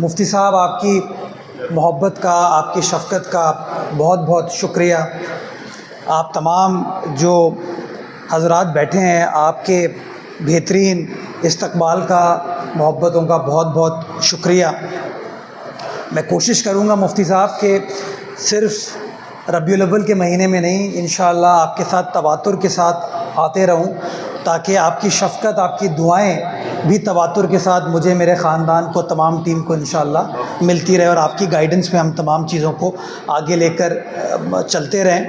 مفتی صاحب آپ کی محبت کا، آپ کی شفقت کا بہت بہت شکریہ۔ آپ تمام جو حضرات بیٹھے ہیں، آپ کے بہترین استقبال کا، محبتوں کا بہت بہت شکریہ۔ میں کوشش کروں گا مفتی صاحب کہ صرف ربیع الاول کے مہینے میں نہیں، انشاءاللہ آپ کے ساتھ تواتر کے ساتھ آتے رہوں، تاکہ آپ کی شفقت، آپ کی دعائیں بھی تواتر کے ساتھ مجھے، میرے خاندان کو، تمام ٹیم کو انشاءاللہ ملتی رہے، اور آپ کی گائیڈنس میں ہم تمام چیزوں کو آگے لے کر چلتے رہیں۔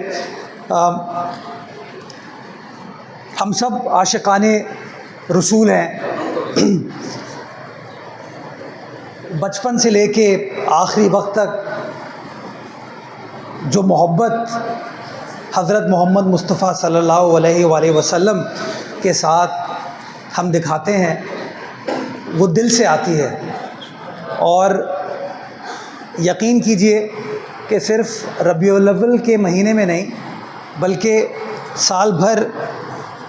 ہم سب عاشقان رسول ہیں، بچپن سے لے کے آخری وقت تک جو محبت حضرت محمد مصطفیٰ صلی اللہ علیہ وآلہ وسلم کے ساتھ ہم دکھاتے ہیں، وہ دل سے آتی ہے۔ اور یقین کیجئے کہ صرف ربیع الاول کے مہینے میں نہیں، بلکہ سال بھر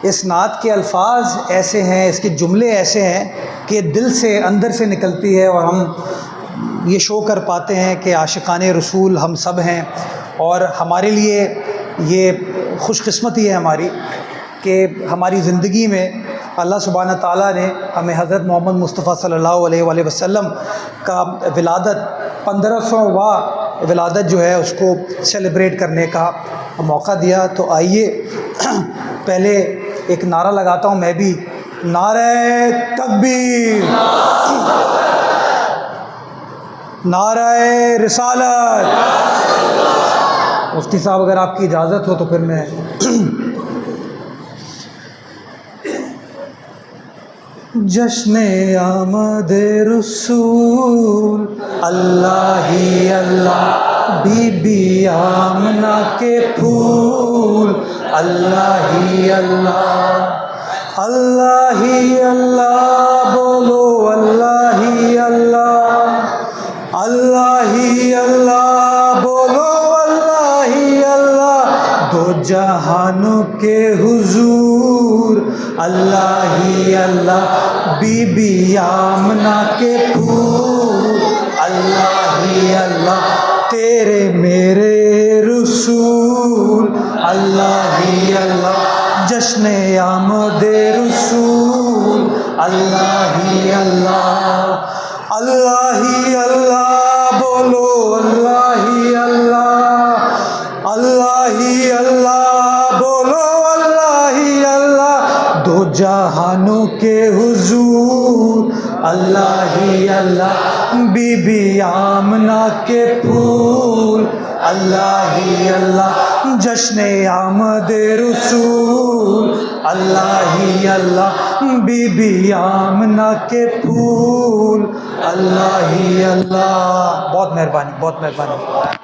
اس نعت کے الفاظ ایسے ہیں، اس کے جملے ایسے ہیں کہ دل سے، اندر سے نکلتی ہے، اور ہم یہ شو کر پاتے ہیں کہ عاشقان رسول ہم سب ہیں۔ اور ہمارے لیے یہ خوش قسمتی ہے ہماری کہ ہماری زندگی میں اللہ سبحانہ تعالیٰ نے ہمیں حضرت محمد مصطفیٰ صلی اللہ علیہ وآلہ وسلم کا ولادت 1500واں ولادت جو ہے اس کو سیلیبریٹ کرنے کا موقع دیا۔ تو آئیے پہلے ایک نعرہ لگاتا ہوں میں بھی، نعرہ تکبیر، نعرہ رسالت۔ مفتی صاحب اگر آپ کی اجازت ہو تو پھر میں جشن آمد رسول اللہ ہی اللہ، بی بی آمنہ کے پھول اللہ ہی اللہ، اللہ ہی اللہ، بولو اللہ ہی اللہ، اللہ ہی اللہ، بولو اللہ ہی اللہ، دو جہانوں کے حضور اللہ ہی اللہ، بی بی آمنہ کے پھول اللہ ہی اللہ، تیرے میرے رسول اللہ ہی اللہ، جشن آمد رسول اللہ ہی اللہ، اللہ ہی اللہ، بولو اللہ ہی اللہ، اللہ ہی اللہ، بولو اللہ ہی اللہ، دو جہانوں کے حضور اللہ ہی اللہ، بی بی آمنہ کے پھول اللہ ہی اللہ، جشن آمد رسول اللہ ہی اللہ، بی بی آمنہ کے پھول اللہ ہی اللہ۔ بہت مہربانی، بہت مہربانی۔